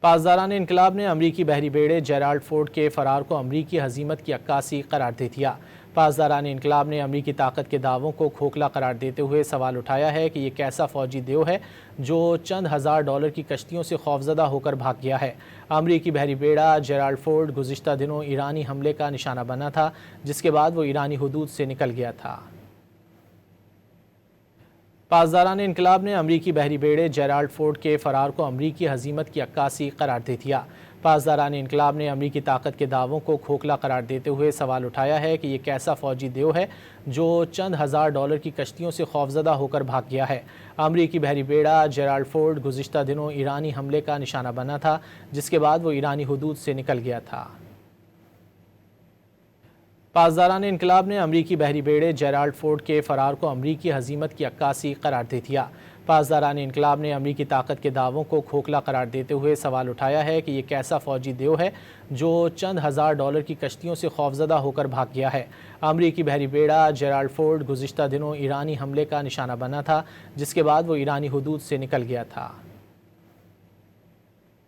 پاسداران انقلاب نے امریکی بحری بیڑے جیرالڈ فورڈ کے فرار کو امریکی ہزیمت کی عکاسی قرار دے دیا۔ پاسداران انقلاب نے امریکی طاقت کے دعووں کو کھوکھلا قرار دیتے ہوئے سوال اٹھایا ہے کہ یہ کیسا فوجی دیو ہے جو چند ہزار ڈالر کی کشتیوں سے خوفزدہ ہو کر بھاگ گیا ہے۔ امریکی بحری بیڑا جیرالڈ فورڈ گزشتہ دنوں ایرانی حملے کا نشانہ بنا تھا، جس کے بعد وہ ایرانی حدود سے نکل گیا تھا۔ پاسداران انقلاب نے امریکی بحری بیڑے جیرالڈ فورڈ کے فرار کو امریکی ہزیمت کی عکاسی قرار دے دیا۔ پاسداران انقلاب نے امریکی طاقت کے دعووں کو کھوکھلا قرار دیتے ہوئے سوال اٹھایا ہے کہ یہ کیسا فوجی دیو ہے جو چند ہزار ڈالر کی کشتیوں سے خوفزدہ ہو کر بھاگ گیا ہے۔ امریکی بحری بیڑا جیرالڈ فورڈ گزشتہ دنوں ایرانی حملے کا نشانہ بنا تھا، جس کے بعد وہ ایرانی حدود سے نکل گیا تھا۔ پاسداران انقلاب نے امریکی بحری بیڑے جیرالڈ فورڈ کے فرار کو امریکی ہزیمت کی عکاسی قرار دے دیا۔ پاسداران انقلاب نے امریکی طاقت کے دعووں کو کھوکھلا قرار دیتے ہوئے سوال اٹھایا ہے کہ یہ کیسا فوجی دیو ہے جو چند ہزار ڈالر کی کشتیوں سے خوفزدہ ہو کر بھاگ گیا ہے۔ امریکی بحری بیڑا جیرالڈ فورڈ گزشتہ دنوں ایرانی حملے کا نشانہ بنا تھا، جس کے بعد وہ ایرانی حدود سے نکل گیا تھا۔